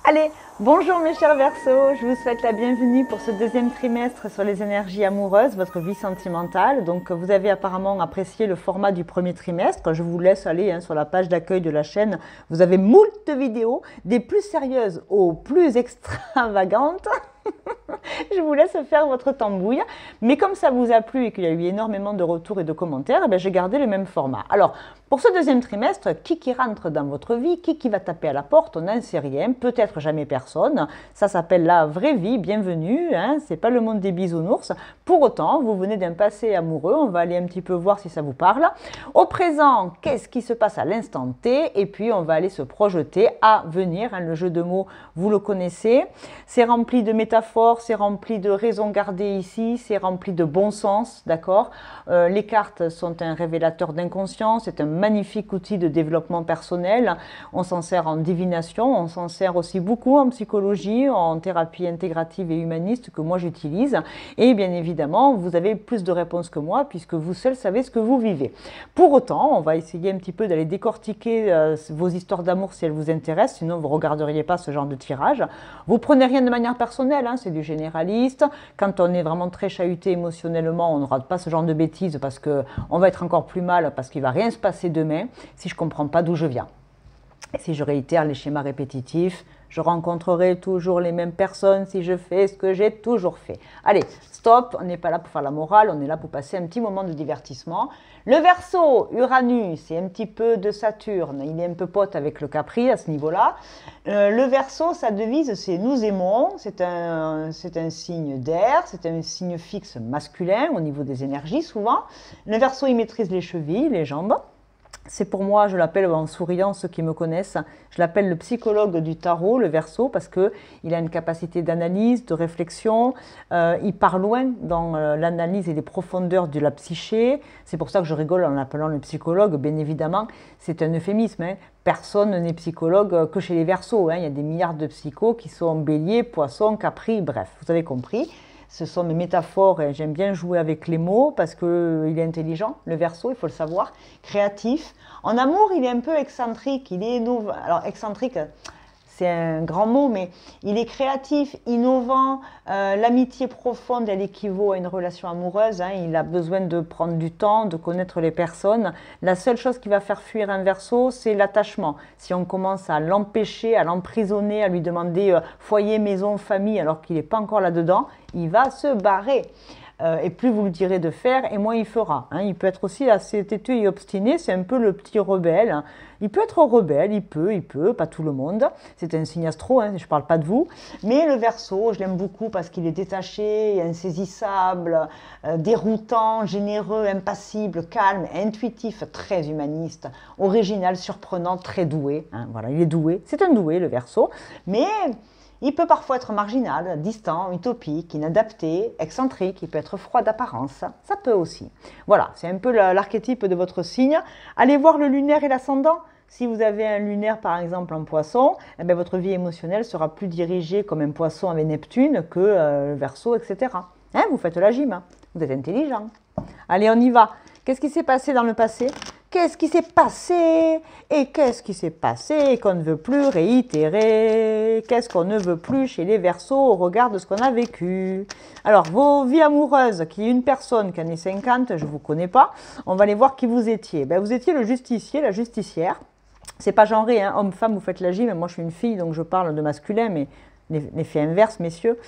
Allez, bonjour mes chers Verseaux, je vous souhaite la bienvenue pour ce deuxième trimestre sur les énergies amoureuses, votre vie sentimentale. Donc vous avez apparemment apprécié le format du premier trimestre. Je vous laisse aller sur la page d'accueil de la chaîne. Vous avez moult vidéos, des plus sérieuses aux plus extravagantes. Je vous laisse faire votre tambouille. Mais comme ça vous a plu et qu'il y a eu énormément de retours et de commentaires, j'ai gardé le même format. Alors, pour ce deuxième trimestre, qui rentre dans votre vie, qui va taper à la porte, on n'en sait rien, peut-être jamais personne. Ça s'appelle la vraie vie, bienvenue, c'est pas le monde des bisounours. Pour autant, vous venez d'un passé amoureux, on va aller un petit peu voir si ça vous parle. Au présent, qu'est-ce qui se passe à l'instant T? Et puis, on va aller se projeter à venir. Le jeu de mots, vous le connaissez. C'est rempli de métaphores, c'est rempli de raisons gardées ici, c'est rempli de bon sens, d'accord? Les cartes sont un révélateur d'inconscient, c'est un magnifique outil de développement personnel. On s'en sert en divination, on s'en sert aussi beaucoup en psychologie, en thérapie intégrative et humaniste que moi j'utilise. Et bien évidemment, vous avez plus de réponses que moi puisque vous seul savez ce que vous vivez. Pour autant, on va essayer un petit peu d'aller décortiquer vos histoires d'amour si elles vous intéressent, sinon vous ne regarderiez pas ce genre de tirage. Vous prenez rien de manière personnelle, c'est du généraliste. Quand on est vraiment très chahuté émotionnellement, on ne rate pas ce genre de bêtises parce qu'on va être encore plus mal, parce qu'il ne va rien se passer demain si je ne comprends pas d'où je viens. Et si je réitère les schémas répétitifs, je rencontrerai toujours les mêmes personnes si je fais ce que j'ai toujours fait. Allez, stop, on n'est pas là pour faire la morale, on est là pour passer un petit moment de divertissement. Le Verseau, Uranus, c'est un petit peu de Saturne, il est un peu pote avec le Capri à ce niveau-là. Le Verseau, sa devise, c'est nous aimons, c'est un signe d'air, c'est un signe fixe masculin au niveau des énergies souvent. Le Verseau, il maîtrise les chevilles, les jambes. C'est pour moi, je l'appelle en souriant, ceux qui me connaissent, je l'appelle le psychologue du tarot, le Verseau, parce qu'il a une capacité d'analyse, de réflexion, il part loin dans l'analyse et les profondeurs de la psyché. C'est pour ça que je rigole en l'appelant le psychologue, bien évidemment, c'est un euphémisme. Personne n'est psychologue que chez les Verseaux. Il y a des milliards de psychos qui sont béliers, poissons, capri, bref, vous avez compris. Ce sont mes métaphores et j'aime bien jouer avec les mots parce qu'il est intelligent, le Verseau, il faut le savoir, créatif. En amour, il est un peu excentrique, il est innovant. Alors, excentrique, c'est un grand mot, mais il est créatif, innovant. L'amitié profonde, elle équivaut à une relation amoureuse. Il a besoin de prendre du temps, de connaître les personnes. La seule chose qui va faire fuir un Verseau, c'est l'attachement. Si on commence à l'empêcher, à l'emprisonner, à lui demander foyer, maison, famille, alors qu'il n'est pas encore là-dedans, il va se barrer. Et plus vous le direz de faire, et moins il fera. Il peut être aussi assez têtu et obstiné, c'est un peu le petit rebelle. Il peut être rebelle, il peut, pas tout le monde. C'est un signe astro, je ne parle pas de vous. Mais le Verseau, je l'aime beaucoup parce qu'il est détaché, insaisissable, déroutant, généreux, impassible, calme, intuitif, très humaniste, original, surprenant, très doué. Voilà, il est doué. C'est un doué, le Verseau. Mais il peut parfois être marginal, distant, utopique, inadapté, excentrique, il peut être froid d'apparence, ça peut aussi. Voilà, c'est un peu l'archétype de votre signe. Allez voir le lunaire et l'ascendant. Si vous avez un lunaire par exemple en poisson, votre vie émotionnelle sera plus dirigée comme un poisson avec Neptune que Verseau, etc. Vous faites la gym, vous êtes intelligent. Allez, on y va. Qu'est-ce qui s'est passé dans le passé ? Qu'est-ce qui s'est passé? Et qu'est-ce qui s'est passé qu'on ne veut plus réitérer? Qu'est-ce qu'on ne veut plus chez les Verseaux au regard de ce qu'on a vécu? Alors, vos vies amoureuses, qui est une personne qui en est 50, je ne vous connais pas, on va aller voir qui vous étiez. Vous étiez le justicier, la justicière. C'est pas genré, homme-femme, vous faites la gym. Moi, je suis une fille, donc je parle de masculin, mais l'effet inverse, messieurs.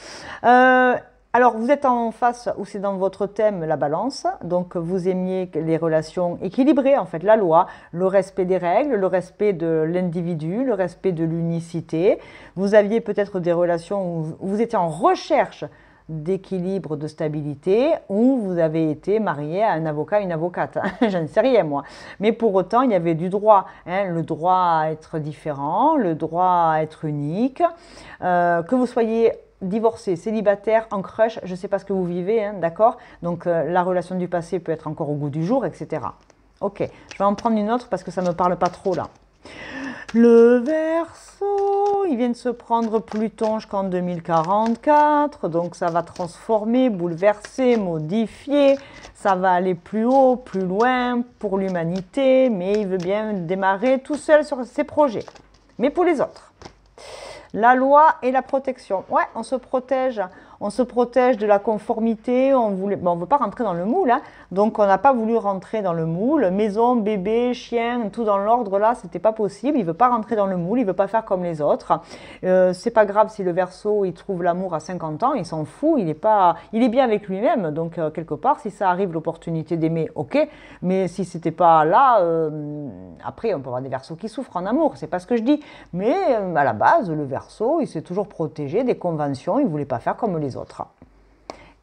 Alors, vous êtes en face, où c'est dans votre thème, la balance. Donc, vous aimiez les relations équilibrées, en fait, la loi, le respect des règles, le respect de l'individu, le respect de l'unicité. Vous aviez peut-être des relations où vous étiez en recherche d'équilibre, de stabilité, ou vous avez été marié à un avocat, une avocate. Je ne sais rien, moi. Mais pour autant, il y avait du droit. Le droit à être différent, le droit à être unique. Que vous soyez divorcé, célibataire, en crush, je ne sais pas ce que vous vivez, d'accord? Donc la relation du passé peut être encore au goût du jour, etc. Ok, je vais en prendre une autre parce que ça ne me parle pas trop là. Le Verseau, il vient de se prendre Pluton jusqu'en 2044, donc ça va transformer, bouleverser, modifier, ça va aller plus haut, plus loin pour l'humanité, mais il veut bien démarrer tout seul sur ses projets. Mais pour les autres, La loi et la protection. Ouais, on se protège. On se protège de la conformité. On voulait, bon, on ne veut pas rentrer dans le moule, hein, donc on n'a pas voulu rentrer dans le moule. Maison, bébé, chien, tout dans l'ordre là, c'était pas possible. Il ne veut pas rentrer dans le moule, il ne veut pas faire comme les autres. C'est pas grave si le Verseau il trouve l'amour à 50 ans, il s'en fout, il est bien avec lui-même. Donc quelque part, si ça arrive l'opportunité d'aimer, ok. Mais si c'était pas là, après on peut avoir des Verseaux qui souffrent en amour. C'est pas ce que je dis. Mais à la base, le Verseau, il s'est toujours protégé des conventions. Il voulait pas faire comme les autres.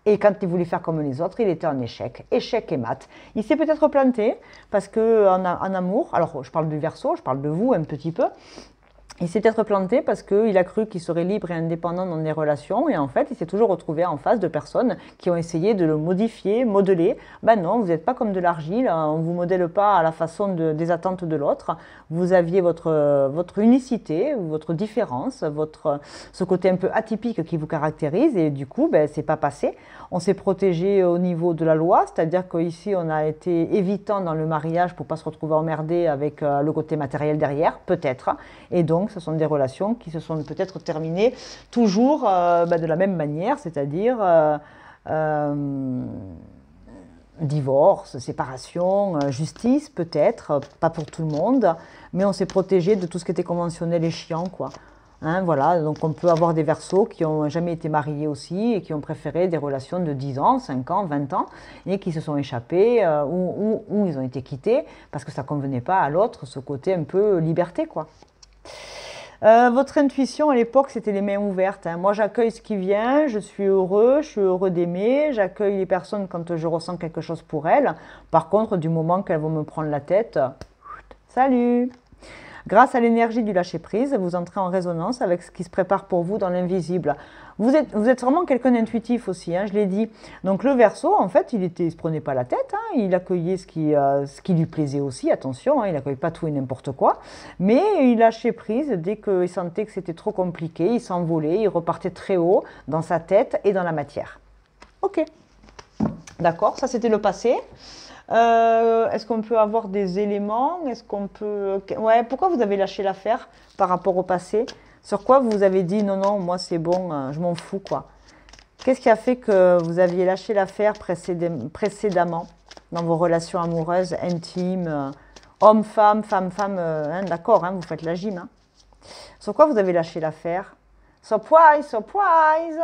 Et quand il voulait faire comme les autres, il était en échec. Échec et mat. Il s'est peut-être planté parce qu'en amour, alors je parle du Verseau, je parle de vous un petit peu, il s'est peut-être planté parce qu'il a cru qu'il serait libre et indépendant dans des relations et en fait, il s'est toujours retrouvé en face de personnes qui ont essayé de le modifier, modeler. Ben non, vous n'êtes pas comme de l'argile, on ne vous modèle pas à la façon des attentes de l'autre. Vous aviez votre unicité, votre différence, ce côté un peu atypique qui vous caractérise et du coup, ben, c'est pas passé. On s'est protégé au niveau de la loi, c'est-à-dire qu'ici, on a été évitant dans le mariage pour ne pas se retrouver emmerdé avec le côté matériel derrière, peut-être. Et donc, ce sont des relations qui se sont peut-être terminées toujours de la même manière, c'est-à-dire divorce, séparation, justice peut-être, pas pour tout le monde, mais on s'est protégé de tout ce qui était conventionnel et chiant, quoi. Hein, voilà, donc on peut avoir des Verseaux qui n'ont jamais été mariés aussi et qui ont préféré des relations de 10 ans, 5 ans, 20 ans et qui se sont échappés ou ils ont été quittés parce que ça ne convenait pas à l'autre, ce côté un peu liberté, quoi. Votre intuition à l'époque, c'était les mains ouvertes. Hein. Moi, j'accueille ce qui vient, je suis heureux d'aimer, j'accueille les personnes quand je ressens quelque chose pour elles. Par contre, du moment qu'elles vont me prendre la tête, salut! Grâce à l'énergie du lâcher-prise, vous entrez en résonance avec ce qui se prépare pour vous dans l'invisible. Vous êtes vraiment quelqu'un d'intuitif aussi, hein, je l'ai dit. Donc le Verseau, en fait, il ne se prenait pas la tête, hein, il accueillait ce qui lui plaisait aussi, attention, hein, il n'accueille pas tout et n'importe quoi, mais il lâchait prise dès qu'il sentait que c'était trop compliqué, il s'envolait, il repartait très haut dans sa tête et dans la matière. Ok, d'accord, ça c'était le passé. Est-ce qu'on peut avoir des éléments? Est-ce qu'on peut... Ouais, pourquoi vous avez lâché l'affaire par rapport au passé? Sur quoi vous avez dit non, non, moi c'est bon, je m'en fous, quoi. Qu'est-ce qui a fait que vous aviez lâché l'affaire précédemment dans vos relations amoureuses, intimes, homme-femme, femme-femme, hein, d'accord, hein, vous faites la gym. Hein. Sur quoi vous avez lâché l'affaire? Surprise, surprise!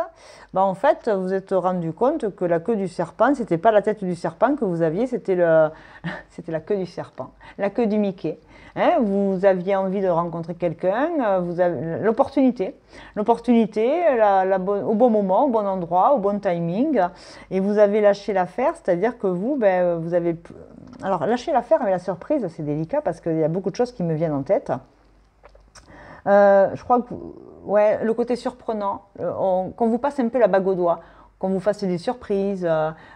Ben, en fait, vous vous êtes rendu compte que la queue du serpent, c'était pas la tête du serpent que vous aviez, c'était la queue du serpent, la queue du Mickey. Hein, vous aviez envie de rencontrer quelqu'un, l'opportunité, au bon moment, au bon endroit, au bon timing, et vous avez lâché l'affaire, c'est-à-dire que vous, ben, vous avez... Alors, lâcher l'affaire avec la surprise, c'est délicat parce qu'il y a beaucoup de choses qui me viennent en tête. Je crois que ouais, le côté surprenant, qu'on vous passe un peu la bague au doigt, qu'on vous fasse des surprises,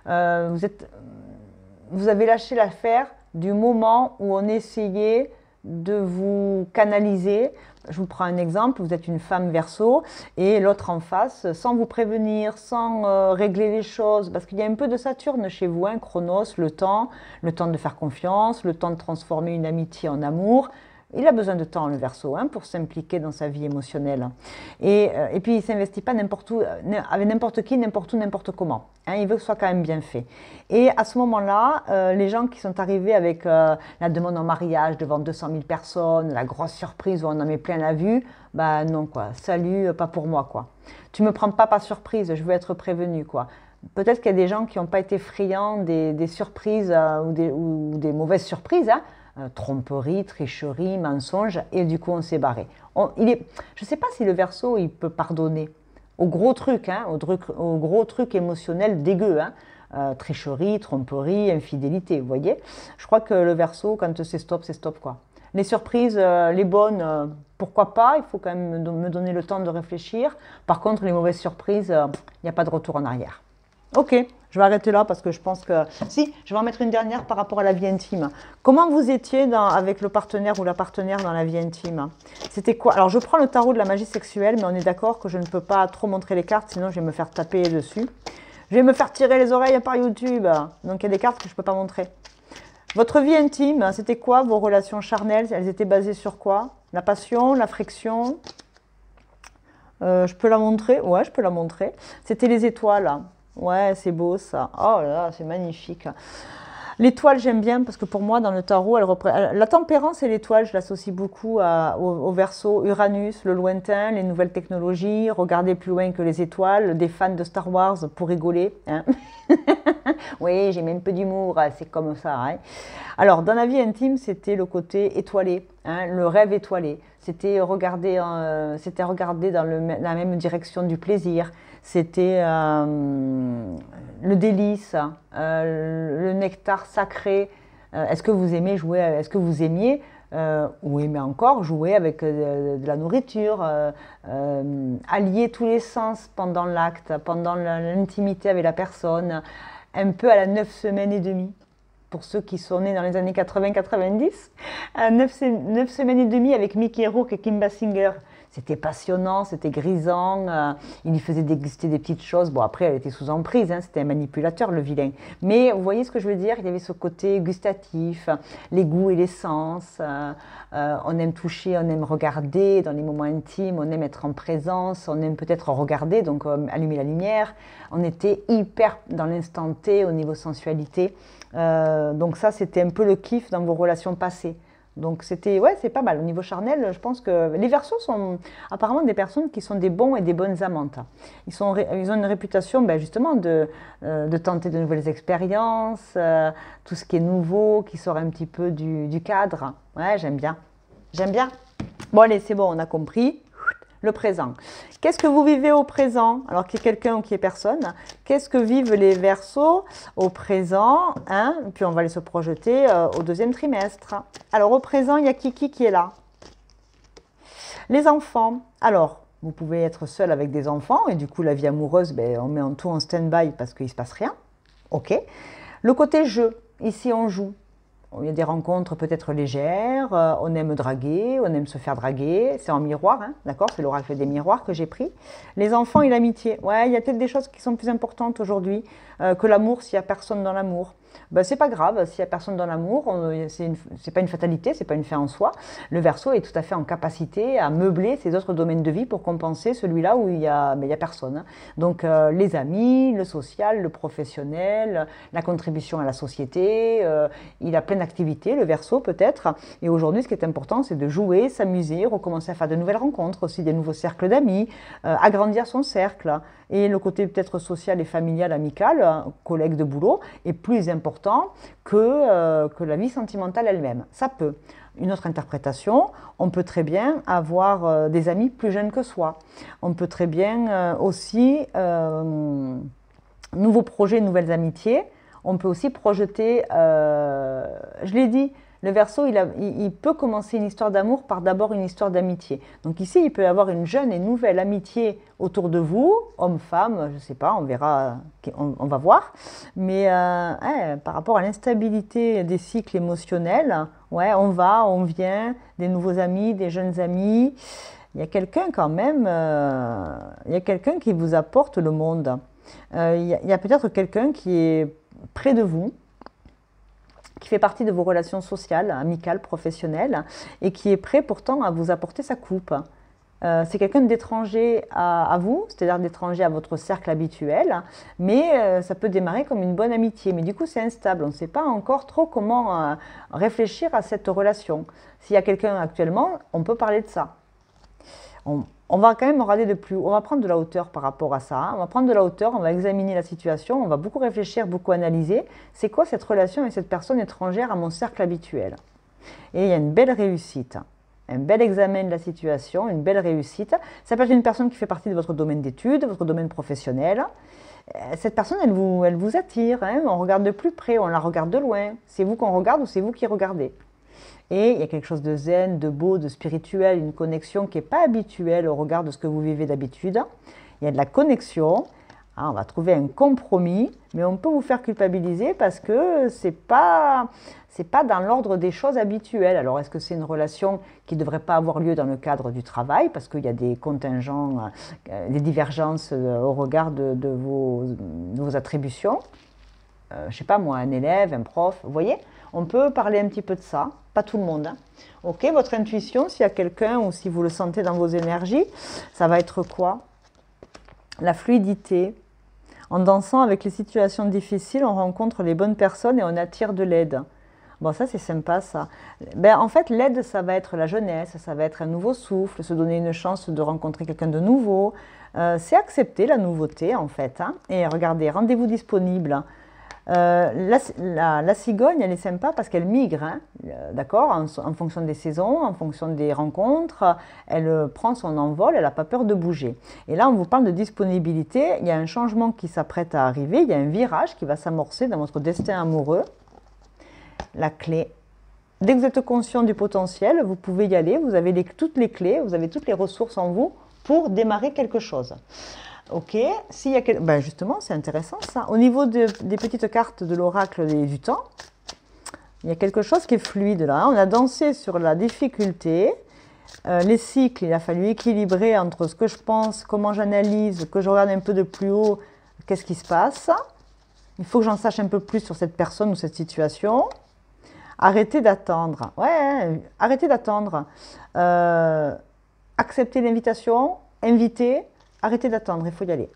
vous avez lâché l'affaire du moment où on essayait de vous canaliser. Je vous prends un exemple, vous êtes une femme Verseau et l'autre en face, sans vous prévenir, sans régler les choses, parce qu'il y a un peu de Saturne chez vous, hein, Chronos, le temps de faire confiance, le temps de transformer une amitié en amour. Il a besoin de temps, le Verseau, hein, pour s'impliquer dans sa vie émotionnelle. Et puis, il ne s'investit pas n'importe où, avec n'importe qui, n'importe où, n'importe comment. Hein, il veut que ce soit quand même bien fait. Et à ce moment-là, les gens qui sont arrivés avec la demande en mariage devant 200 000 personnes, la grosse surprise où on en met plein la vue, bah non, quoi. Salut, pas pour moi, quoi. Tu ne me prends pas par surprise, je veux être prévenue, quoi. Peut-être qu'il y a des gens qui n'ont pas été friands des surprises ou des mauvaises surprises, hein. Tromperie, tricherie, mensonge, et du coup on s'est barré. Je ne sais pas si le Verseau il peut pardonner au gros truc, hein, au gros truc émotionnel dégueu, hein, tricherie, tromperie, infidélité, vous voyez. Je crois que le Verseau, quand c'est stop, quoi. Les surprises, les bonnes, pourquoi pas, il faut quand même me donner le temps de réfléchir. Par contre, les mauvaises surprises, il n'y a pas de retour en arrière. Ok, je vais arrêter là parce que je pense que... Si, je vais en mettre une dernière par rapport à la vie intime. Comment vous étiez avec le partenaire ou la partenaire dans la vie intime? C'était quoi? Alors, je prends le tarot de la magie sexuelle, mais on est d'accord que je ne peux pas trop montrer les cartes, sinon je vais me faire taper dessus. Je vais me faire tirer les oreilles par YouTube. Donc, il y a des cartes que je ne peux pas montrer. Votre vie intime, c'était quoi vos relations charnelles? Elles étaient basées sur quoi? La passion, la friction, Je peux la montrer? Ouais, je peux la montrer. C'était les étoiles. Ouais, c'est beau ça. Oh là là, c'est magnifique. L'étoile, j'aime bien parce que pour moi, dans le tarot, la tempérance et l'étoile, je l'associe beaucoup au Verseau, Uranus, le lointain, les nouvelles technologies, regarder plus loin que les étoiles, des fans de Star Wars pour rigoler, hein. Oui, j'ai même peu d'humour, c'est comme ça, hein. Alors, dans la vie intime, c'était le côté étoilé, hein, le rêve étoilé. C'était regarder dans la même direction du plaisir. C'était le délice, le nectar sacré. Est-ce que vous aimez jouer, est-ce que vous aimiez ou aimez encore jouer avec de la nourriture, allier tous les sens pendant l'acte, pendant l'intimité avec la personne, un peu à la 9 semaines et demie pour ceux qui sont nés dans les années 80-90, 9 semaines et demie avec Mickey Rourke et Kim Basinger. C'était passionnant, c'était grisant, il lui faisait déguster des petites choses. Bon, après, elle était sous emprise, hein, c'était un manipulateur, le vilain. Mais vous voyez ce que je veux dire? Il y avait ce côté gustatif, les goûts et les sens. On aime toucher, on aime regarder dans les moments intimes, on aime être en présence, on aime peut-être regarder, donc allumer la lumière. On était hyper dans l'instant T au niveau sensualité. Donc ça, c'était un peu le kiff dans vos relations passées. Donc c'était, ouais, c'est pas mal. Au niveau charnel, je pense que les Verseaux sont apparemment des personnes qui sont des bons et des bonnes amantes. Ils ont une réputation, ben, justement, de tenter de nouvelles expériences, tout ce qui est nouveau, qui sort un petit peu du cadre. Ouais, j'aime bien. J'aime bien. Bon, allez, c'est bon, on a compris. Le présent. Qu'est-ce que vous vivez au présent? Alors qu'il y ait quelqu'un ou qu'il y ait personne. Qu'est-ce que vivent les Verseaux au présent, hein? Puis on va aller se projeter au deuxième trimestre. Alors au présent, il y a qui est là? Les enfants. Alors, vous pouvez être seul avec des enfants et du coup la vie amoureuse, ben, on met tout en stand-by parce qu'il ne se passe rien. Ok. Le côté jeu. Ici on joue. Il y a des rencontres peut-être légères, on aime draguer, on aime se faire draguer, c'est en miroir, hein, d'accord? C'est l'oracle des miroirs que j'ai pris. Les enfants et l'amitié, ouais, il y a peut-être des choses qui sont plus importantes aujourd'hui que l'amour s'il n'y a personne dans l'amour. Ben, c'est pas grave, s'il n'y a personne dans l'amour, c'est pas une fatalité, c'est pas une fin en soi. Le Verseau est tout à fait en capacité à meubler ses autres domaines de vie pour compenser celui-là où il y a personne, hein. Donc les amis, le social, le professionnel, la contribution à la société, il a plein d'activités, le Verseau peut-être. Et aujourd'hui, ce qui est important, c'est de jouer, s'amuser, recommencer à faire de nouvelles rencontres, aussi des nouveaux cercles d'amis, agrandir son cercle. Et le côté peut-être social et familial, amical, collègue de boulot, est plus important que la vie sentimentale elle-même. Ça peut. Une autre interprétation, on peut très bien avoir des amis plus jeunes que soi. On peut très bien aussi, nouveaux projets, nouvelles amitiés. On peut aussi projeter, je l'ai dit, le Verseau, il peut commencer une histoire d'amour par d'abord une histoire d'amitié. Donc ici, il peut y avoir une jeune et nouvelle amitié autour de vous, homme-femme, je ne sais pas, on verra, on va voir. Mais par rapport à l'instabilité des cycles émotionnels, ouais, on va, on vient, des nouveaux amis, des jeunes amis. Il y a quelqu'un quand même, il y a quelqu'un qui vous apporte le monde. Il y a peut-être quelqu'un qui est près de vous, qui fait partie de vos relations sociales, amicales, professionnelles, et qui est prêt pourtant à vous apporter sa coupe. C'est quelqu'un d'étranger à vous, c'est-à-dire d'étranger à votre cercle habituel, mais ça peut démarrer comme une bonne amitié. Mais du coup, c'est instable, on ne sait pas encore trop comment réfléchir à cette relation. S'il y a quelqu'un actuellement, on peut parler de ça. On va quand même regarder de plus, on va prendre de la hauteur par rapport à ça, hein. On va prendre de la hauteur, on va examiner la situation, on va beaucoup réfléchir, beaucoup analyser. C'est quoi cette relation avec cette personne étrangère à mon cercle habituel? Et il y a une belle réussite, un bel examen de la situation, une belle réussite. Ça peut être une personne qui fait partie de votre domaine d'études, votre domaine professionnel. Cette personne, elle vous attire, hein. On regarde de plus près, on la regarde de loin. C'est vous qu'on regarde ou c'est vous qui regardez? Et il y a quelque chose de zen, de beau, de spirituel, une connexion qui n'est pas habituelle au regard de ce que vous vivez d'habitude. Il y a de la connexion, on va trouver un compromis, mais on peut vous faire culpabiliser parce que c'est pas dans l'ordre des choses habituelles. Alors est-ce que c'est une relation qui ne devrait pas avoir lieu dans le cadre du travail parce qu'il y a des contingents, des divergences au regard de vos attributions? Je ne sais pas moi, un élève, un prof, vous voyez? On peut parler un petit peu de ça, pas tout le monde. Hein. Ok, votre intuition, s'il y a quelqu'un ou si vous le sentez dans vos énergies, ça va être quoi? La fluidité. En dansant avec les situations difficiles, on rencontre les bonnes personnes et on attire de l'aide. Bon, ça, c'est sympa, ça. Ben, en fait, l'aide, ça va être la jeunesse, ça va être un nouveau souffle, se donner une chance de rencontrer quelqu'un de nouveau. C'est accepter la nouveauté, en fait. Hein. Et regardez, rendez-vous disponible. La cigogne, elle est sympa parce qu'elle migre, hein, d'accord, en fonction des saisons, en fonction des rencontres. Elle prend son envol, elle n'a pas peur de bouger. Et là, on vous parle de disponibilité. Il y a un changement qui s'apprête à arriver. Il y a un virage qui va s'amorcer dans votre destin amoureux. La clé. Dès que vous êtes conscient du potentiel, vous pouvez y aller, vous avez toutes les clés, vous avez toutes les ressources en vous pour démarrer quelque chose. Ok, s'il y a ben justement, c'est intéressant ça. Au niveau des petites cartes de l'oracle du temps, il y a quelque chose qui est fluide là. On a dansé sur la difficulté, les cycles, il a fallu équilibrer entre ce que je pense, comment j'analyse, que je regarde un peu de plus haut, qu'est-ce qui se passe. Il faut que j'en sache un peu plus sur cette personne ou cette situation. Arrêtez d'attendre. Ouais, arrêtez d'attendre. Acceptez l'invitation, invitez, arrêtez d'attendre, il faut y aller.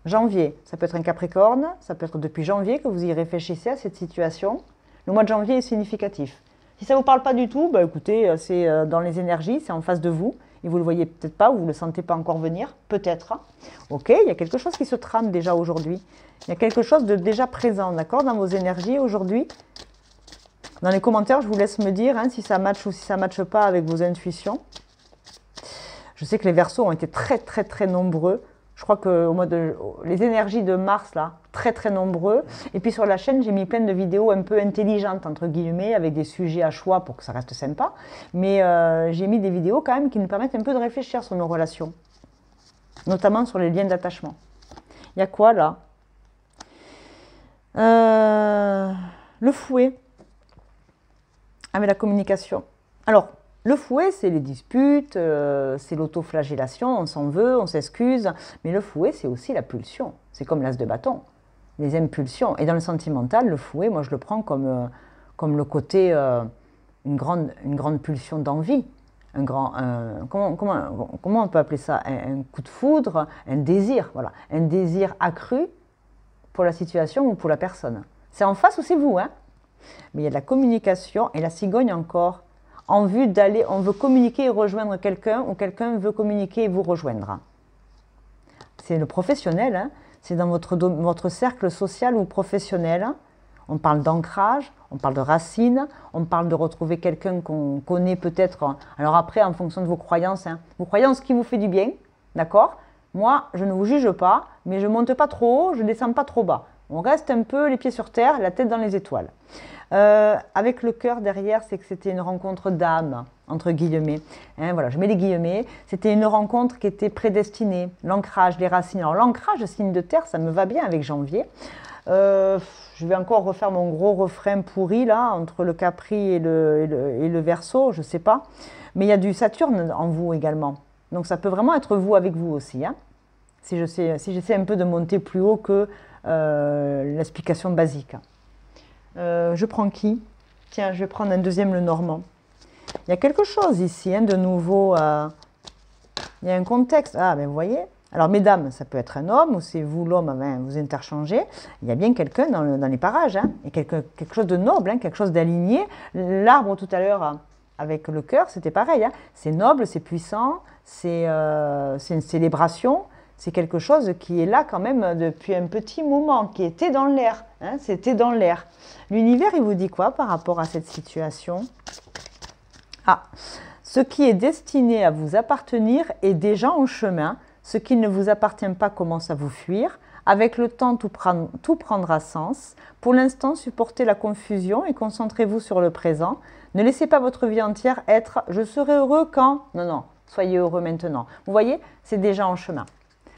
Janvier, ça peut être un Capricorne, ça peut être depuis janvier que vous y réfléchissez à cette situation. Le mois de janvier est significatif. Si ça ne vous parle pas du tout, bah écoutez, c'est dans les énergies, c'est en face de vous. Et vous ne le voyez peut-être pas ou vous ne le sentez pas encore venir, peut-être. Ok, il y a quelque chose qui se trame déjà aujourd'hui. Il y a quelque chose de déjà présent, d'accord, dans vos énergies aujourd'hui. Dans les commentaires, je vous laisse me dire hein, si ça matche ou si ça ne matche pas avec vos intuitions. Je sais que les Verseaux ont été très nombreux. Je crois que les énergies de Mars, là, très nombreux. Et puis sur la chaîne, j'ai mis plein de vidéos un peu intelligentes, entre guillemets, avec des sujets à choix pour que ça reste sympa. Mais j'ai mis des vidéos quand même qui nous permettent un peu de réfléchir sur nos relations. Notamment sur les liens d'attachement. Il y a quoi là? Le fouet. Avec la communication. Alors, le fouet, c'est les disputes, c'est l'autoflagellation, on s'en veut, on s'excuse. Mais le fouet, c'est aussi la pulsion. C'est comme l'as de bâton, les impulsions. Et dans le sentimental, le fouet, moi, je le prends comme le côté, une grande pulsion d'envie. Comment on peut appeler ça? Un coup de foudre, un désir, voilà. Un désir accru pour la situation ou pour la personne. C'est en face ou c'est vous, hein? Mais il y a de la communication et la cigogne encore, en vue d'aller, on veut communiquer et rejoindre quelqu'un ou quelqu'un veut communiquer et vous rejoindre. C'est le professionnel, hein, c'est dans votre cercle social ou professionnel. On parle d'ancrage, on parle de racines, on parle de retrouver quelqu'un qu'on connaît peut-être. Alors après, en fonction de vos croyances, hein, vos croyances qui vous fait du bien, d'accord? Moi, je ne vous juge pas, mais je ne monte pas trop haut, je ne descends pas trop bas. On reste un peu les pieds sur terre, la tête dans les étoiles. Avec le cœur derrière, c'est que c'était une rencontre d'âme, entre guillemets. Hein, voilà, je mets les guillemets. C'était une rencontre qui était prédestinée. L'ancrage, les racines. Alors l'ancrage, signe de terre, ça me va bien avec janvier. Je vais encore refaire mon gros refrain pourri, là, entre le Capri et le Verseau, je ne sais pas. Mais il y a du Saturne en vous également. Donc ça peut vraiment être vous avec vous aussi. Hein, si j'essaie un peu de monter plus haut que l'explication basique. Je prends qui? Tiens, je vais prendre un deuxième, le Normand. Il y a quelque chose ici, hein, de nouveau. Il y a un contexte. Ah, ben vous voyez. Alors, mesdames, ça peut être un homme, ou c'est vous l'homme, ben, vous interchangez. Il y a bien quelqu'un dans les parages. Hein. Il y a quelque chose de noble, hein, quelque chose d'aligné. L'arbre, tout à l'heure, avec le cœur, c'était pareil. Hein. C'est noble, c'est puissant, c'est une célébration. C'est quelque chose qui est là quand même depuis un petit moment, qui était dans l'air. Hein, c'était dans l'air. L'univers, il vous dit quoi par rapport à cette situation? Ah, ce qui est destiné à vous appartenir est déjà en chemin. Ce qui ne vous appartient pas commence à vous fuir. Avec le temps, tout prendra sens. Pour l'instant, supportez la confusion et concentrez-vous sur le présent. Ne laissez pas votre vie entière être « je serai heureux quand …» Non, non, soyez heureux maintenant. Vous voyez, c'est déjà en chemin.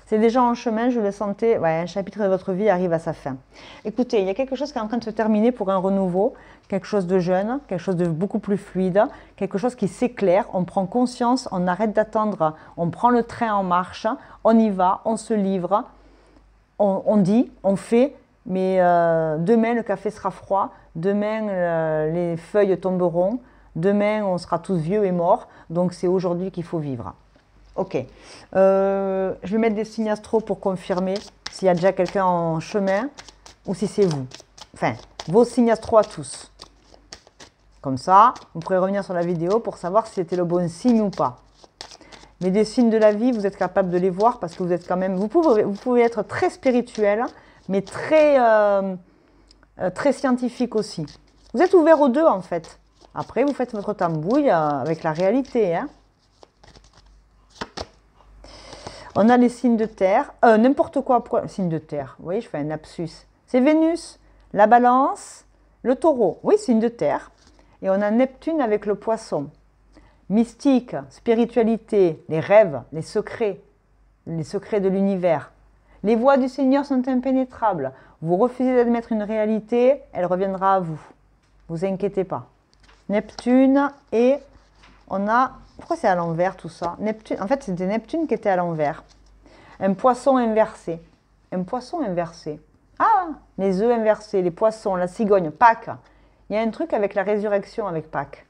C'est déjà en chemin, je le sentais, ouais, un chapitre de votre vie arrive à sa fin. Écoutez, il y a quelque chose qui est en train de se terminer pour un renouveau, quelque chose de jeune, quelque chose de beaucoup plus fluide, quelque chose qui s'éclaire, on prend conscience, on arrête d'attendre, on prend le train en marche, on y va, on se livre, on dit, on fait, Mais demain, le café sera froid. Demain, les feuilles tomberont. Demain, on sera tous vieux et morts. Donc, c'est aujourd'hui qu'il faut vivre. Ok. Je vais mettre des signes astro pour confirmer s'il y a déjà quelqu'un en chemin ou si c'est vous. Enfin, vos signes astro à tous. Comme ça, vous pourrez revenir sur la vidéo pour savoir si c'était le bon signe ou pas. Mais des signes de la vie, vous êtes capable de les voir parce que vous êtes quand même... Vous pouvez être très spirituel, mais très scientifique aussi. Vous êtes ouvert aux deux en fait. Après, vous faites votre tambouille avec la réalité. Hein. On a les signes de terre, n'importe quoi, signes de terre. Vous voyez, je fais un lapsus. C'est Vénus, la balance, le taureau. Oui, signe de terre. Et on a Neptune avec le poisson. Mystique, spiritualité, les rêves, les secrets de l'univers. Les voies du Seigneur sont impénétrables. Vous refusez d'admettre une réalité, elle reviendra à vous. Vous inquiétez pas. Neptune et on a... Pourquoi c'est à l'envers tout ça? Neptune, en fait, c'était Neptune qui était à l'envers. Un poisson inversé. Un poisson inversé. Ah, les œufs inversés, les poissons, la cigogne, Pâques. Il y a un truc avec la résurrection avec Pâques.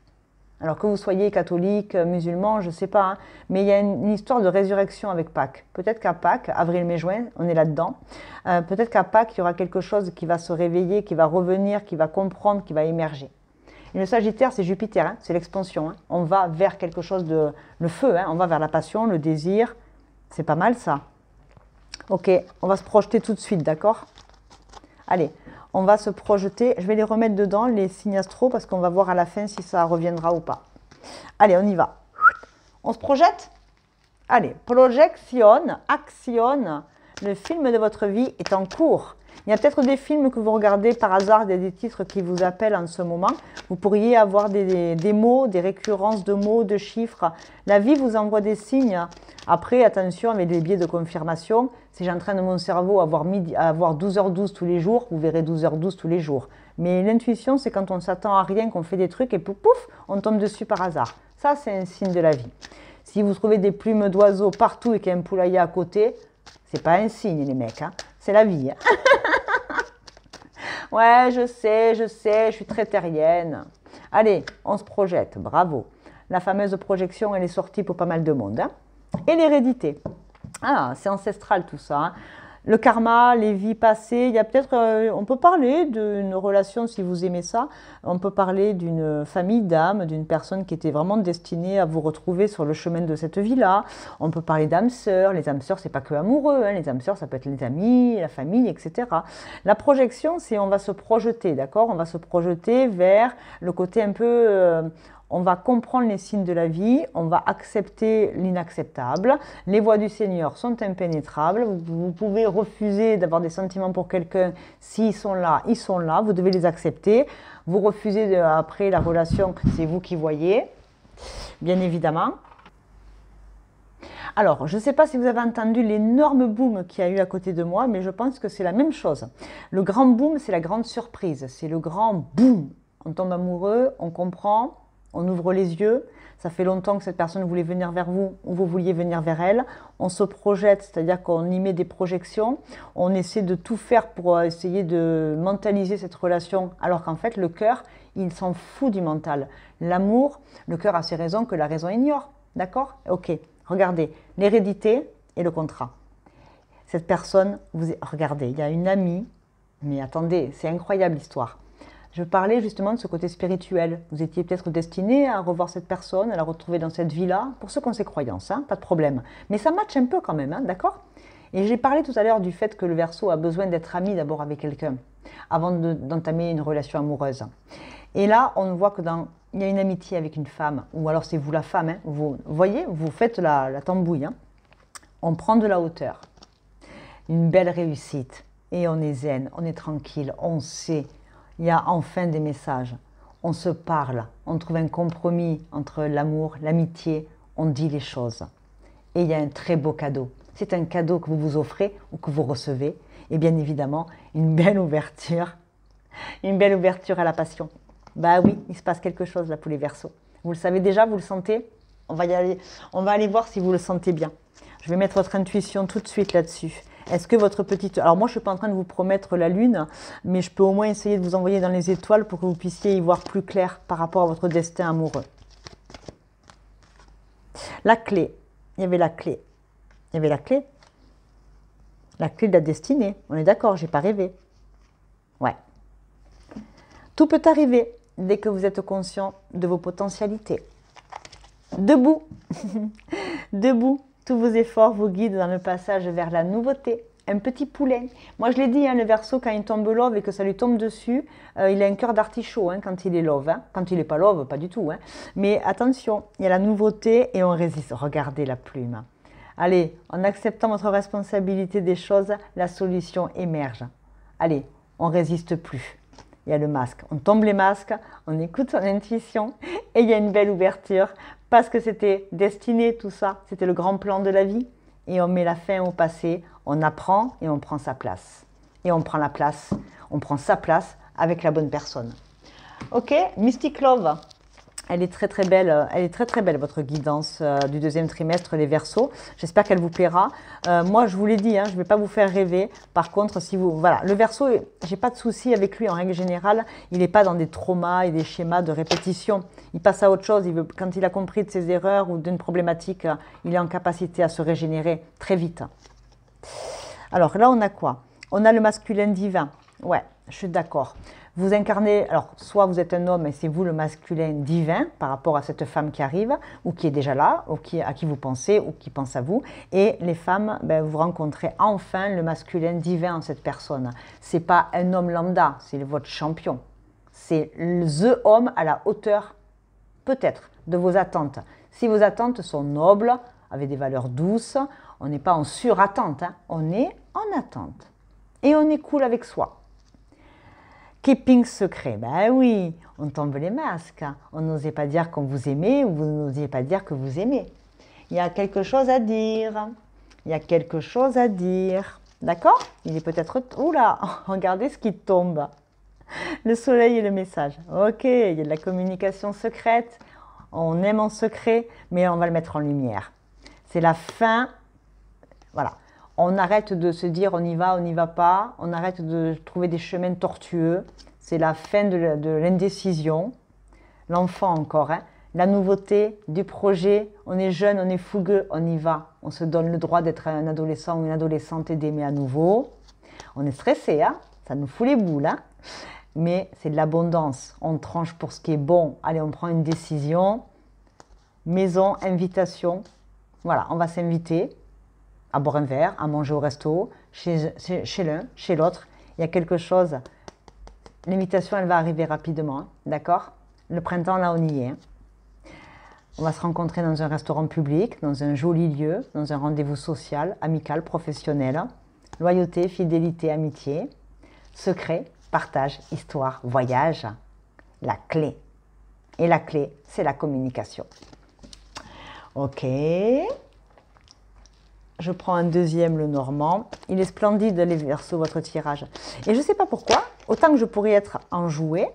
Alors que vous soyez catholique, musulman, je ne sais pas, hein, mais il y a une histoire de résurrection avec Pâques. Peut-être qu'à Pâques, avril, mai, juin, on est là-dedans. Peut-être qu'à Pâques, il y aura quelque chose qui va se réveiller, qui va revenir, qui va comprendre, qui va émerger. Et le Sagittaire, c'est Jupiter, hein, c'est l'expansion. Hein. On va vers quelque chose de... Le feu, hein, on va vers la passion, le désir. C'est pas mal ça. Ok, on va se projeter tout de suite, d'accord? Allez, on va se projeter. Je vais les remettre dedans, les signes astro, parce qu'on va voir à la fin si ça reviendra ou pas. Allez, on y va. On se projette? Allez, projection, action. Le film de votre vie est en cours. Il y a peut-être des films que vous regardez par hasard, des titres qui vous appellent en ce moment. Vous pourriez avoir des mots, des récurrences de mots, de chiffres. La vie vous envoie des signes. Après, attention avec les biais de confirmation. Si j'entraîne mon cerveau à avoir 12h12 tous les jours, vous verrez 12h12 tous les jours. Mais l'intuition, c'est quand on ne s'attend à rien, qu'on fait des trucs et pouf, pouf, on tombe dessus par hasard. Ça, c'est un signe de la vie. Si vous trouvez des plumes d'oiseaux partout et qu'il y a un poulailler à côté, c'est pas un signe, les mecs. Hein. C'est la vie. Hein. Ouais, je sais, je suis très terrienne. Allez, on se projette, bravo. La fameuse projection, elle est sortie pour pas mal de monde. Hein. Et l'hérédité. Ah, c'est ancestral tout ça. Hein. Le karma, les vies passées, il y a peut-être, on peut parler d'une relation, si vous aimez ça, on peut parler d'une famille d'âmes, d'une personne qui était vraiment destinée à vous retrouver sur le chemin de cette vie-là. On peut parler d'âmes sœurs. Les âmes sœurs, c'est pas que amoureux, hein. Les âmes sœurs, ça peut être les amis, la famille, etc. La projection, c'est on va se projeter, d'accord? On va se projeter vers le côté un peu... on va comprendre les signes de la vie, on va accepter l'inacceptable. Les voies du Seigneur sont impénétrables. Vous pouvez refuser d'avoir des sentiments pour quelqu'un. S'ils sont là, ils sont là. Vous devez les accepter. Vous refusez après la relation, c'est vous qui voyez, bien évidemment. Alors, je ne sais pas si vous avez entendu l'énorme boom qu'il y a eu à côté de moi, mais je pense que c'est la même chose. Le grand boom, c'est la grande surprise. C'est le grand boom. On tombe amoureux, on comprend. On ouvre les yeux, ça fait longtemps que cette personne voulait venir vers vous ou vous vouliez venir vers elle. On se projette, c'est-à-dire qu'on y met des projections. On essaie de tout faire pour essayer de mentaliser cette relation, alors qu'en fait, le cœur, il s'en fout du mental. L'amour, le cœur a ses raisons que la raison ignore. D'accord? Ok, regardez, l'hérédité et le contrat. Cette personne, regardez, il y a une amie, mais attendez, c'est incroyable l'histoire. Je parlais justement de ce côté spirituel. Vous étiez peut-être destiné à revoir cette personne, à la retrouver dans cette vie-là. Pour ceux qui ont ces croyances, hein, pas de problème. Mais ça matche un peu quand même, hein, d'accord? Et j'ai parlé tout à l'heure du fait que le Verseau a besoin d'être ami d'abord avec quelqu'un, avant d'entamer une relation amoureuse. Et là, on voit il y a une amitié avec une femme, ou alors c'est vous la femme. Hein, vous voyez, vous faites la tambouille. Hein. On prend de la hauteur. Une belle réussite. Et on est zen, on est tranquille, on sait... Il y a enfin des messages. On se parle, on trouve un compromis entre l'amour, l'amitié, on dit les choses. Et il y a un très beau cadeau. C'est un cadeau que vous vous offrez ou que vous recevez. Et bien évidemment, une belle ouverture à la passion. Bah oui, il se passe quelque chose là pour les Verseaux. Vous le savez déjà, vous le sentez? On va aller voir si vous le sentez bien. Je vais mettre votre intuition tout de suite là-dessus. Est-ce que votre petite... Alors moi, je ne suis pas en train de vous promettre la lune, mais je peux au moins essayer de vous envoyer dans les étoiles pour que vous puissiez y voir plus clair par rapport à votre destin amoureux. La clé. Il y avait la clé. Il y avait la clé. La clé de la destinée. On est d'accord, j'ai pas rêvé. Ouais. Tout peut arriver dès que vous êtes conscient de vos potentialités. Debout. Debout. Tous vos efforts vous guident dans le passage vers la nouveauté. Un petit poulet. Moi, je l'ai dit, hein, le Verseau, quand il tombe love et que ça lui tombe dessus, il a un cœur d'artichaut hein, quand il est love. Hein. Quand il n'est pas love, pas du tout. Hein. Mais attention, il y a la nouveauté et on résiste. Regardez la plume. Allez, en acceptant votre responsabilité des choses, la solution émerge. Allez, on ne résiste plus. Il y a le masque. On tombe les masques, on écoute son intuition et il y a une belle ouverture parce que c'était destiné tout ça. C'était le grand plan de la vie. Et on met la fin au passé, on apprend et on prend sa place. Et on prend la place, on prend sa place avec la bonne personne. Ok, Mystic Love, elle est très très belle, votre guidance du deuxième trimestre, les Verseaux. J'espère qu'elle vous plaira. Moi, je vous l'ai dit, hein, je ne vais pas vous faire rêver. Par contre, si vous, voilà, le Verseau, j'ai pas de souci avec lui en règle générale. Il n'est pas dans des traumas et des schémas de répétition. Il passe à autre chose. Quand il a compris de ses erreurs ou d'une problématique, il est en capacité à se régénérer très vite. Alors là, on a quoi? On a le masculin divin. Ouais, je suis d'accord. Vous incarnez, alors soit vous êtes un homme et c'est vous le masculin divin par rapport à cette femme qui arrive ou qui est déjà là, ou à qui vous pensez ou qui pense à vous. Et les femmes, ben, vous rencontrez enfin le masculin divin en cette personne. Ce n'est pas un homme lambda, c'est votre champion. C'est the homme à la hauteur, peut-être, de vos attentes. Si vos attentes sont nobles, avec des valeurs douces, on n'est pas en surattente, hein, on est en attente. Et on est cool avec soi. Keeping secret, ben oui, on tombe les masques. On n'osait pas dire qu'on vous aimait ou vous n'osiez pas dire que vous aimez. Il y a quelque chose à dire. Il y a quelque chose à dire. D'accord? Il est peut-être... Oula, regardez ce qui tombe. Le soleil et le message. Ok, il y a de la communication secrète. On aime en secret, mais on va le mettre en lumière. C'est la fin. Voilà. On arrête de se dire on y va pas. On arrête de trouver des chemins tortueux. C'est la fin de l'indécision. L'enfant encore. Hein. La nouveauté du projet. On est jeune, on est fougueux, on y va. On se donne le droit d'être un adolescent ou une adolescente et d'aimer à nouveau. On est stressé, hein. Ça nous fout les boules. Hein. Mais c'est de l'abondance. On tranche pour ce qui est bon. Allez, on prend une décision. Maison, invitation. Voilà, on va s'inviter à boire un verre, à manger au resto, chez l'un, chez l'autre. Il y a quelque chose. L'invitation, elle va arriver rapidement, hein, d'accord? Le printemps, là, on y est. Hein. On va se rencontrer dans un restaurant public, dans un joli lieu, dans un rendez-vous social, amical, professionnel. Loyauté, fidélité, amitié. Secret, partage, histoire, voyage. La clé. Et la clé, c'est la communication. Ok. Je prends un deuxième, le normand. Il est splendide, les Verseaux, votre tirage. Et je ne sais pas pourquoi, autant que je pourrais être enjouée,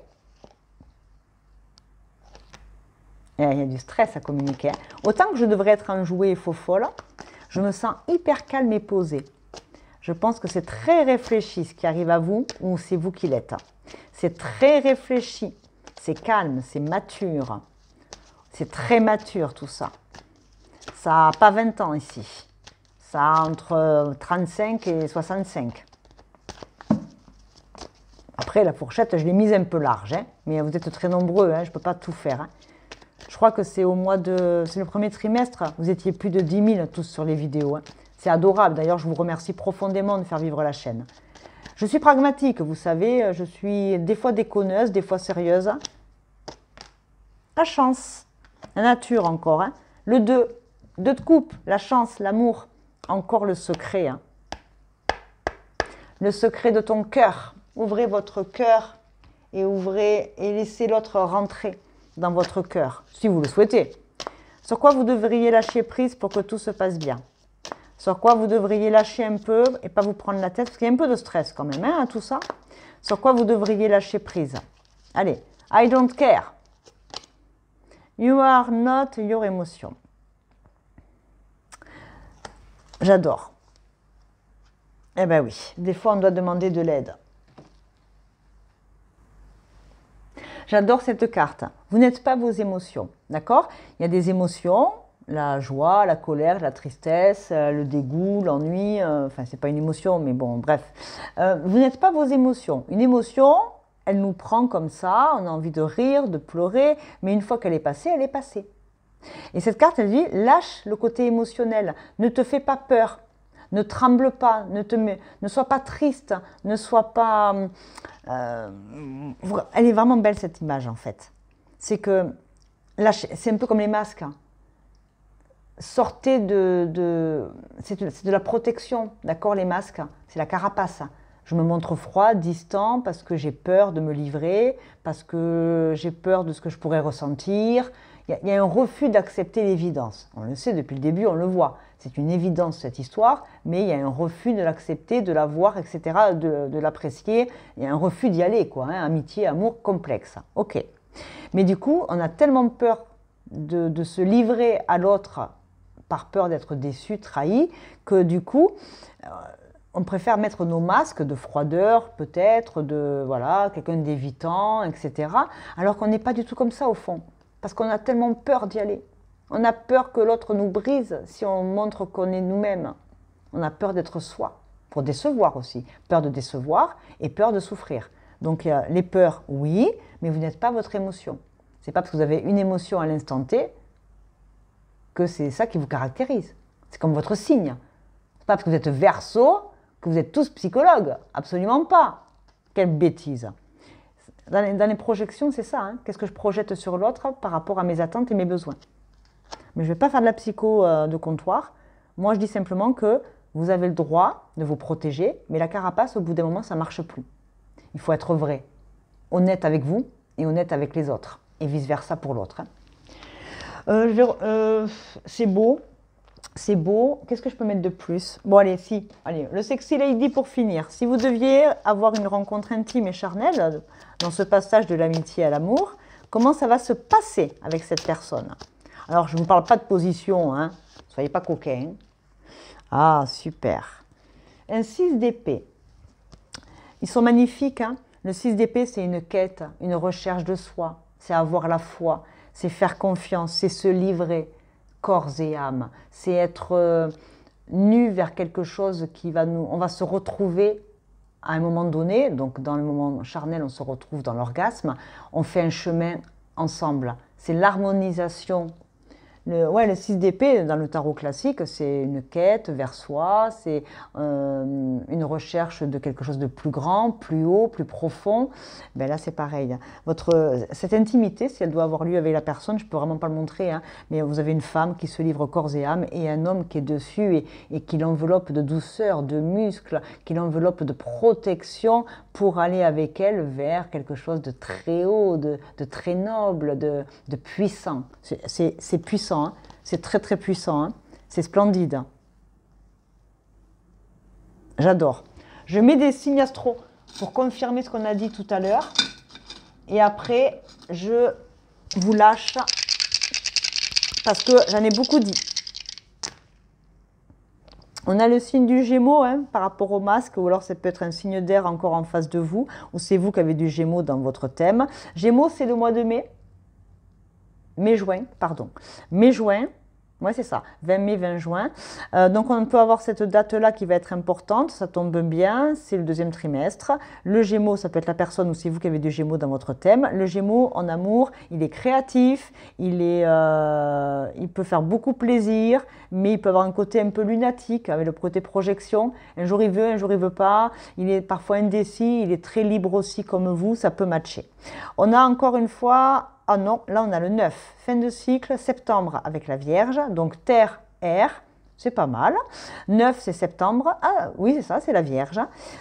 il y a du stress à communiquer, autant que je devrais être enjouée et faux folle, je me sens hyper calme et posée. Je pense que c'est très réfléchi ce qui arrive à vous ou c'est vous qui l'êtes. C'est très réfléchi, c'est calme, c'est mature. C'est très mature tout ça. Ça n'a pas 20 ans ici. Ça a entre 35 et 65. Après, la fourchette, je l'ai mise un peu large. Hein, mais vous êtes très nombreux, hein, je ne peux pas tout faire. Hein. Je crois que c'est au mois de... C'est le premier trimestre. Vous étiez plus de 10 000 tous sur les vidéos. Hein. C'est adorable. D'ailleurs, je vous remercie profondément de faire vivre la chaîne. Je suis pragmatique, vous savez. Je suis des fois déconneuse, des fois sérieuse. La chance. La nature encore. Hein. Le 2. 2 de coupe. La chance, l'amour. Encore le secret. Hein. Le secret de ton cœur. Ouvrez votre cœur et laissez l'autre rentrer dans votre cœur, si vous le souhaitez. Sur quoi vous devriez lâcher prise pour que tout se passe bien. Sur quoi vous devriez lâcher un peu et pas vous prendre la tête, parce qu'il y a un peu de stress quand même, hein, tout ça. Sur quoi vous devriez lâcher prise. Allez, I don't care. You are not your emotion. J'adore. Eh bien oui, des fois on doit demander de l'aide. J'adore cette carte. Vous n'êtes pas vos émotions, d'accord? Il y a des émotions, la joie, la colère, la tristesse, le dégoût, l'ennui. Enfin, c'est pas une émotion, mais bon, bref. Vous n'êtes pas vos émotions. Une émotion, elle nous prend comme ça, on a envie de rire, de pleurer, mais une fois qu'elle est passée, elle est passée. Et cette carte, elle dit, lâche le côté émotionnel, ne te fais pas peur. Ne tremble pas, ne sois pas triste, ne sois pas... elle est vraiment belle cette image en fait. C'est que, c'est un peu comme les masques. Sortez c'est de la protection, d'accord, les masques, c'est la carapace. Je me montre froid, distant, parce que j'ai peur de me livrer, parce que j'ai peur de ce que je pourrais ressentir. Il y a un refus d'accepter l'évidence. On le sait depuis le début, on le voit. C'est une évidence cette histoire, mais il y a un refus de l'accepter, de la voir, etc., de l'apprécier. Il y a un refus d'y aller, quoi. Hein, amitié, amour, complexe. Ok. Mais du coup, on a tellement peur de se livrer à l'autre par peur d'être déçu, trahi, que du coup, on préfère mettre nos masques de froideur, peut-être, de voilà, quelqu'un d'évitant, etc., alors qu'on n'est pas du tout comme ça au fond. Parce qu'on a tellement peur d'y aller. On a peur que l'autre nous brise si on montre qu'on est nous-mêmes. On a peur d'être soi, pour décevoir aussi. Peur de décevoir et peur de souffrir. Donc les peurs, oui, mais vous n'êtes pas votre émotion. Ce n'est pas parce que vous avez une émotion à l'instant T que c'est ça qui vous caractérise. C'est comme votre signe. Ce n'est pas parce que vous êtes Verseau que vous êtes tous psychologues. Absolument pas. Quelle bêtise. Dans les projections, c'est ça. Hein. Qu'est-ce que je projette sur l'autre par rapport à mes attentes et mes besoins? Mais je ne vais pas faire de la psycho de comptoir. Moi, je dis simplement que vous avez le droit de vous protéger, mais la carapace, au bout d'un moment, ça ne marche plus. Il faut être vrai, honnête avec vous et honnête avec les autres, et vice-versa pour l'autre. Hein. C'est beau. C'est beau. Qu'est-ce que je peux mettre de plus? Bon, allez, allez, le sexy lady pour finir. Si vous deviez avoir une rencontre intime et charnelle dans ce passage de l'amitié à l'amour, comment ça va se passer avec cette personne? Alors, je ne vous parle pas de position, hein. Soyez pas coquins. Ah, super. Un 6 d'épée. Ils sont magnifiques. Hein. Le 6 d'épée, c'est une quête, une recherche de soi. C'est avoir la foi, c'est faire confiance, c'est se livrer. Corps et âme, c'est être nu vers quelque chose qui va nous... On va se retrouver à un moment donné, donc dans le moment charnel, on se retrouve dans l'orgasme, on fait un chemin ensemble. C'est l'harmonisation. Le 6 d'épée, dans le tarot classique, c'est une quête vers soi, c'est une recherche de quelque chose de plus grand, plus haut, plus profond. Ben là, c'est pareil. Cette intimité, si elle doit avoir lieu avec la personne, je ne peux vraiment pas le montrer, hein, mais vous avez une femme qui se livre corps et âme et un homme qui est dessus et qui l'enveloppe de douceur, de muscles, qui l'enveloppe de protection pour aller avec elle vers quelque chose de très haut, de très noble, de puissant. C'est puissant. Hein. C'est très très puissant, hein. C'est splendide. J'adore. Je mets des signes astro pour confirmer ce qu'on a dit tout à l'heure. Et après, je vous lâche parce que j'en ai beaucoup dit. On a le signe du Gémeaux hein, par rapport au masque, ou alors ça peut être un signe d'air encore en face de vous, ou c'est vous qui avez du Gémeaux dans votre thème. Gémeaux, c'est le mois de mai. Mai-juin, pardon. Mai-juin, ouais c'est ça, 20 mai, 20 juin. Donc on peut avoir cette date-là qui va être importante, ça tombe bien, c'est le deuxième trimestre. Le Gémeaux, ça peut être la personne ou c'est vous qui avez du Gémeaux dans votre thème. Le Gémeaux, en amour, il est créatif, il peut faire beaucoup plaisir, mais il peut avoir un côté un peu lunatique, avec le côté projection. Un jour il veut, un jour il veut pas. Il est parfois indécis, il est très libre aussi comme vous, ça peut matcher. On a encore une fois... Ah non, là on a le 9, fin de cycle, septembre avec la Vierge, donc terre, air, c'est pas mal. 9 c'est septembre, ah oui c'est ça, c'est la Vierge.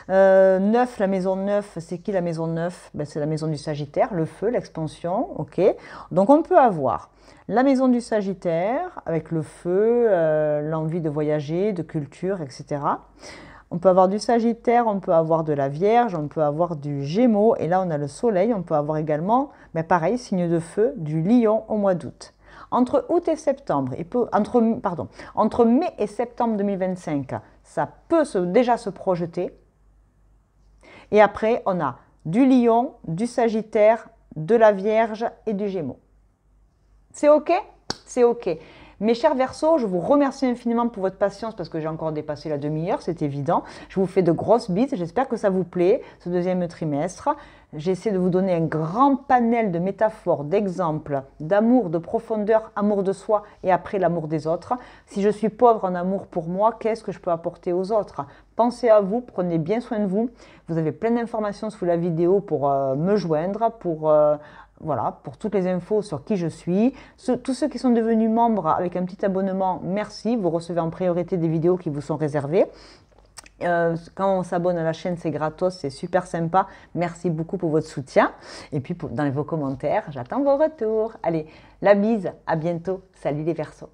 9, la maison 9, c'est qui la maison 9? Ben, c'est la maison du Sagittaire, le feu, l'expansion, ok. Donc on peut avoir la maison du Sagittaire avec le feu, l'envie de voyager, de culture, etc. On peut avoir du Sagittaire, on peut avoir de la Vierge, on peut avoir du Gémeaux. Et là, on a le Soleil. On peut avoir également, mais pareil, signe de feu, du Lion au mois d'août. Entre août et septembre, entre mai et septembre 2025, ça peut déjà se projeter. Et après, on a du Lion, du Sagittaire, de la Vierge et du Gémeaux. C'est OK? C'est OK. Mes chers Verseaux, je vous remercie infiniment pour votre patience parce que j'ai encore dépassé la demi-heure, c'est évident. Je vous fais de grosses bises, j'espère que ça vous plaît, ce deuxième trimestre. J'essaie de vous donner un grand panel de métaphores, d'exemples, d'amour, de profondeur, amour de soi et après l'amour des autres. Si je suis pauvre en amour pour moi, qu'est-ce que je peux apporter aux autres? Pensez à vous, prenez bien soin de vous. Vous avez plein d'informations sous la vidéo pour me joindre, voilà, pour toutes les infos sur qui je suis. Tous ceux qui sont devenus membres avec un petit abonnement, merci. Vous recevez en priorité des vidéos qui vous sont réservées. Quand on s'abonne à la chaîne, c'est gratos, c'est super sympa. Merci beaucoup pour votre soutien. Et puis dans vos commentaires, j'attends vos retours. Allez, la bise, à bientôt. Salut les Verseaux.